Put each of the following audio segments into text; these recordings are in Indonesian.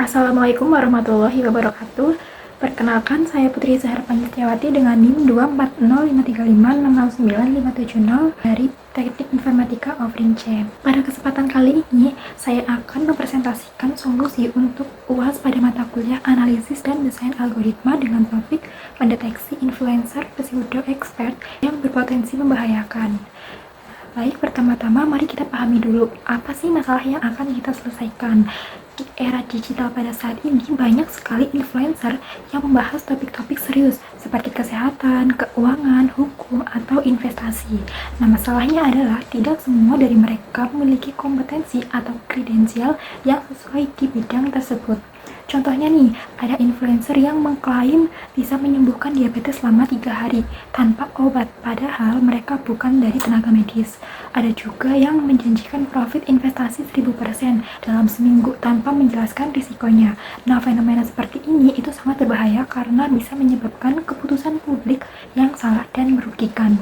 Assalamualaikum warahmatullahi wabarakatuh. Perkenalkan, saya Putri Zahra Panjistiawati dengan NIM 24053560970 dari Teknik Informatika Ofrince. Pada kesempatan kali ini, saya akan mempresentasikan solusi untuk UAS pada mata kuliah Analisis dan Desain Algoritma dengan topik mendeteksi influencer pseudo expert yang berpotensi membahayakan. Baik, pertama-tama mari kita pahami dulu apa sih masalah yang akan kita selesaikan. Di era digital pada saat ini banyak sekali influencer yang membahas topik-topik serius seperti kesehatan, keuangan, hukum, atau investasi. Nah, masalahnya adalah tidak semua dari mereka memiliki kompetensi atau kredensial yang sesuai di bidang tersebut. Contohnya nih, ada influencer yang mengklaim bisa menyembuhkan diabetes selama 3 hari tanpa obat, padahal mereka bukan dari tenaga medis. Ada juga yang menjanjikan profit investasi 1000% dalam seminggu tanpa menjelaskan risikonya. Nah, fenomena seperti ini itu sangat berbahaya karena bisa menyebabkan keputusan publik yang salah dan merugikan.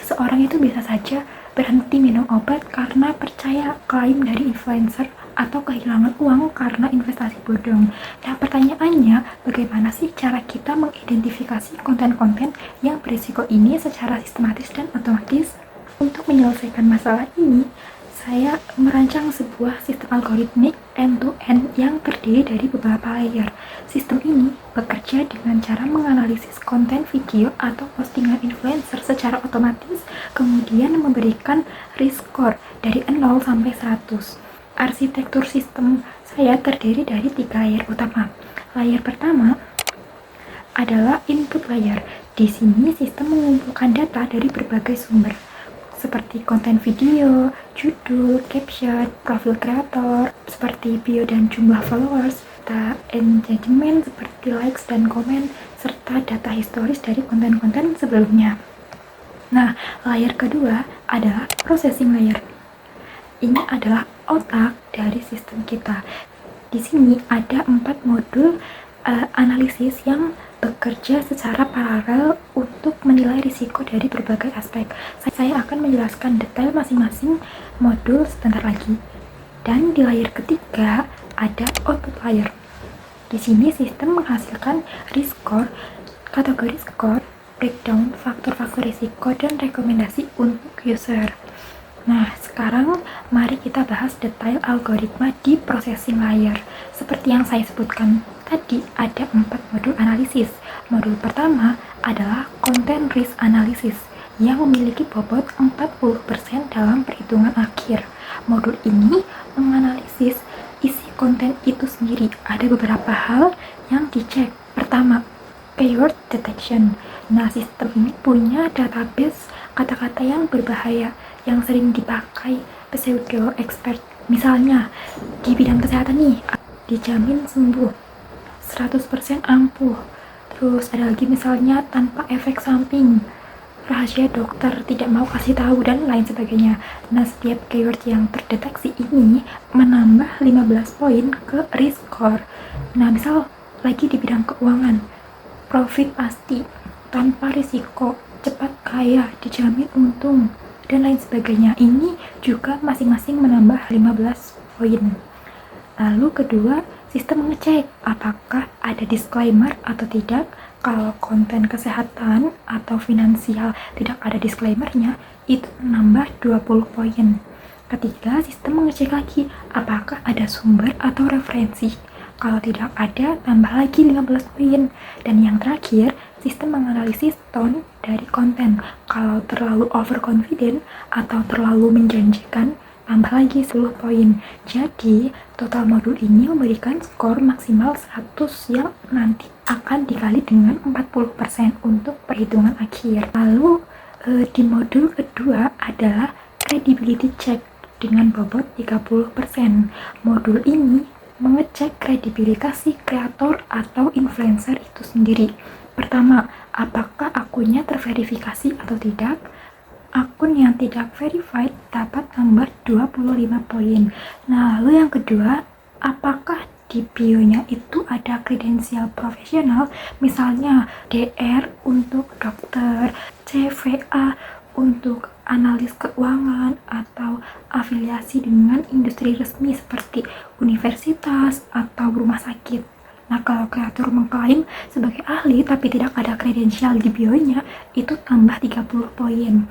Seseorang itu bisa saja berhenti minum obat karena percaya klaim dari influencer atau kehilangan uang karena investasi bodong. Nah, pertanyaannya, bagaimana sih cara kita mengidentifikasi konten-konten yang berisiko ini secara sistematis dan otomatis? Untuk menyelesaikan masalah ini, saya merancang sebuah sistem algoritmik end-to-end yang terdiri dari beberapa layer. Sistem ini bekerja dengan cara menganalisis konten video atau postingan influencer secara otomatis, kemudian memberikan risk score dari 0 sampai 100. Arsitektur sistem saya terdiri dari 3 layer utama. Layer pertama adalah input layer. Di sini sistem mengumpulkan data dari berbagai sumber, seperti konten video, judul, caption, profil kreator, seperti bio dan jumlah followers, data engagement seperti likes dan komen, serta data historis dari konten-konten sebelumnya. Nah, layer kedua adalah processing layer. Ini adalah otak dari sistem kita. Di sini ada 4 modul analisis yang bekerja secara paralel untuk menilai risiko dari berbagai aspek. Saya akan menjelaskan detail masing-masing modul sebentar lagi. Dan di layer ketiga ada output layer. Di sini sistem menghasilkan risk score, kategori score, breakdown, faktor-faktor risiko, dan rekomendasi untuk user. Nah, sekarang mari kita bahas detail algoritma di processing layer. Seperti yang saya sebutkan tadi, ada 4 modul analisis. Modul pertama adalah content risk analysis yang memiliki bobot 40% dalam perhitungan akhir. Modul ini menganalisis isi konten itu sendiri. Ada beberapa hal yang dicek. Pertama, keyword detection. Nah, sistem ini punya database kata-kata yang berbahaya yang sering dipakai pseudo expert. Misalnya, di bidang kesehatan nih, dijamin sembuh, 100% ampuh. Terus ada lagi misalnya tanpa efek samping, rahasia dokter, tidak mau kasih tahu, dan lain sebagainya. Nah, setiap keyword yang terdeteksi ini menambah 15 poin ke risk score. Nah, misal lagi di bidang keuangan, profit pasti, tanpa risiko, cepat kaya, dijamin untung, dan lain sebagainya. Ini juga masing-masing menambah 15 poin. Lalu kedua, sistem mengecek apakah ada disclaimer atau tidak. Kalau konten kesehatan atau finansial tidak ada disclaimernya, itu menambah 20 poin. Ketiga, sistem mengecek lagi apakah ada sumber atau referensi. Kalau tidak ada, tambah lagi 15 poin. Dan yang terakhir, sistem menganalisis tone dari konten. Kalau terlalu overconfident atau terlalu menjanjikan, tambah lagi 10 poin. Jadi, total modul ini memberikan skor maksimal 100 yang nanti akan dikali dengan 40% untuk perhitungan akhir. Lalu, di modul kedua adalah credibility check dengan bobot 30%. Modul ini mengecek kredibilitas si kreator atau influencer itu sendiri. Pertama, apakah akunnya terverifikasi atau tidak? Akun yang tidak verified dapat tambah 25 poin. Nah, lalu yang kedua, apakah di bio-nya itu ada kredensial profesional, misalnya DR untuk dokter, CVA untuk analis keuangan, atau afiliasi dengan industri resmi seperti universitas atau rumah sakit. Nah, kalau kreator mengklaim sebagai ahli tapi tidak ada kredensial di bio-nya, itu tambah 30 poin.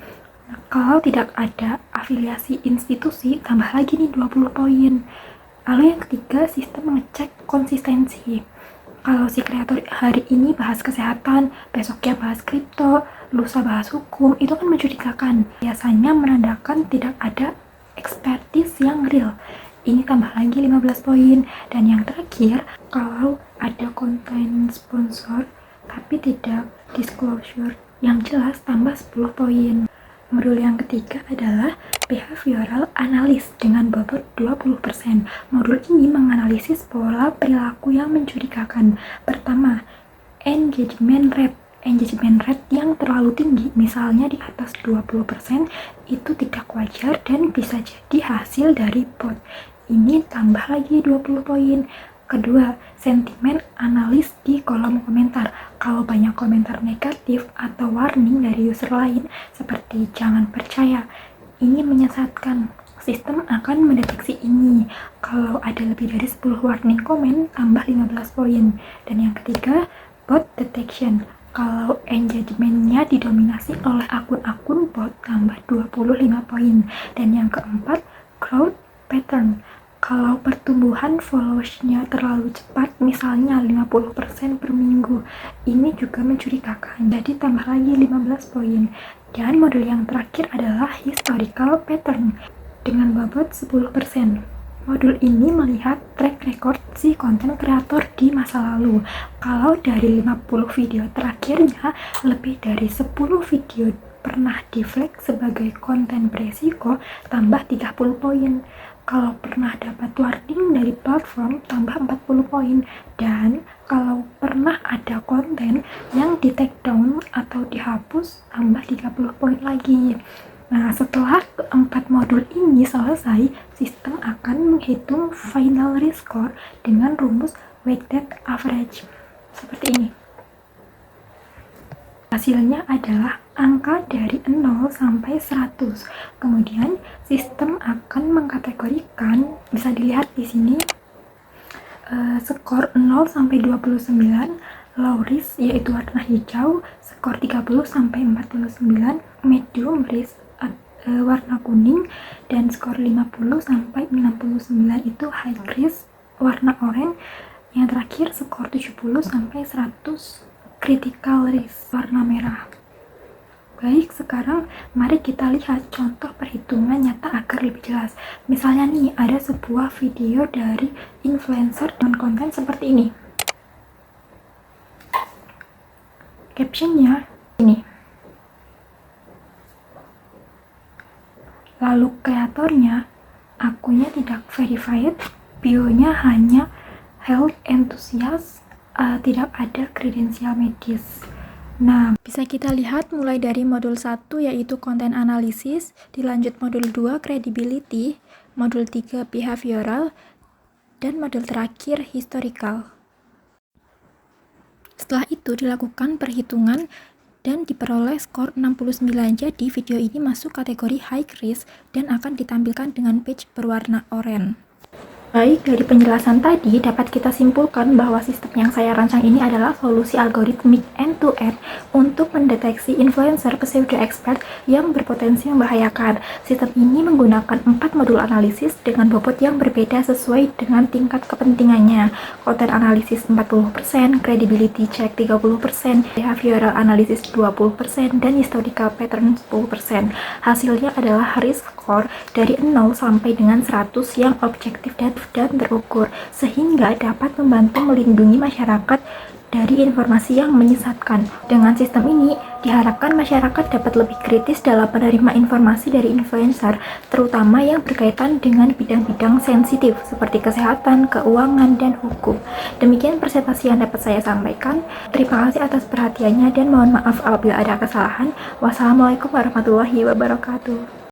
Nah, kalau tidak ada afiliasi institusi, tambah lagi nih 20 poin. Lalu yang ketiga, sistem mengecek konsistensi. Kalau si kreator hari ini bahas kesehatan, besoknya bahas kripto, lusa bahas hukum, itu kan mencurigakan. Biasanya menandakan tidak ada expertise yang real. Ini tambah lagi 15 poin. Dan yang terakhir, kalau ada konten sponsor tapi tidak disclosure yang jelas, tambah 10 poin. Modul yang ketiga adalah behavioral analysis dengan bobot 20%. Modul ini menganalisis pola perilaku yang mencurigakan. Pertama, engagement rate. Engagement rate yang terlalu tinggi, misalnya di atas 20%, itu tidak wajar dan bisa jadi hasil dari bot. Ini tambah lagi 20 poin. Kedua, sentimen analis di kolom komentar. Kalau banyak komentar negatif atau warning dari user lain seperti jangan percaya, ini menyesatkan. Sistem akan mendeteksi ini. Kalau ada lebih dari 10 warning komen, tambah 15 poin. Dan yang ketiga, bot detection. Kalau engagementnya didominasi oleh akun-akun bot, tambah 25 poin. Dan yang keempat, growth pattern. Kalau pertumbuhan followers-nya terlalu cepat, misalnya 50% per minggu, ini juga mencurigakan. Jadi tambah lagi 15 poin. Dan modul yang terakhir adalah historical pattern dengan bobot 10%. Modul ini melihat track record si konten kreator di masa lalu. Kalau dari 50 video terakhirnya, lebih dari 10 video pernah di-flag sebagai konten beresiko, tambah 30 poin. Kalau pernah dapat warning dari platform, tambah 40 poin. Dan kalau pernah ada konten yang di take down atau dihapus, tambah 30 poin lagi. Nah, setelah keempat modul ini selesai, sistem akan menghitung final risk score dengan rumus weighted average. Seperti ini. Hasilnya adalah angka dari 0 sampai 100. Kemudian sistem akan mengkategorikan, bisa dilihat di sini, skor 0 sampai 29, low risk yaitu warna hijau, skor 30 sampai 49, medium risk warna kuning, dan skor 50 sampai 69 itu high risk warna oranye. Yang terakhir skor 70 sampai 100 critical risk warna merah. Baik, sekarang mari kita lihat contoh perhitungan nyata agar lebih jelas. Misalnya nih, ada sebuah video dari influencer dengan konten seperti ini. Captionnya ini. Lalu kreatornya, akunnya tidak verified, bio-nya hanya health enthusiast, tidak ada kredensial medis. Nah, bisa kita lihat mulai dari modul 1 yaitu konten analisis, dilanjut modul 2 credibility, modul 3 behavioral, dan modul terakhir historical. Setelah itu dilakukan perhitungan dan diperoleh skor 69. Jadi video ini masuk kategori high risk dan akan ditampilkan dengan page berwarna oranye. Baik, dari penjelasan tadi dapat kita simpulkan bahwa sistem yang saya rancang ini adalah solusi algoritmik end-to-end untuk mendeteksi influencer pseudo expert yang berpotensi membahayakan. Sistem ini menggunakan 4 modul analisis dengan bobot yang berbeda sesuai dengan tingkat kepentingannya. Konten analisis 40%, credibility check 30%, behavioral analysis 20%, dan historical pattern 10%. Hasilnya adalah risk score dari 0 sampai dengan 100 yang objektif dan terukur, sehingga dapat membantu melindungi masyarakat dari informasi yang menyesatkan. Dengan sistem ini, diharapkan masyarakat dapat lebih kritis dalam menerima informasi dari influencer, terutama yang berkaitan dengan bidang-bidang sensitif seperti kesehatan, keuangan, dan hukum. Demikian presentasi yang dapat saya sampaikan. Terima kasih atas perhatiannya dan mohon maaf apabila ada kesalahan. Wassalamualaikum warahmatullahi wabarakatuh.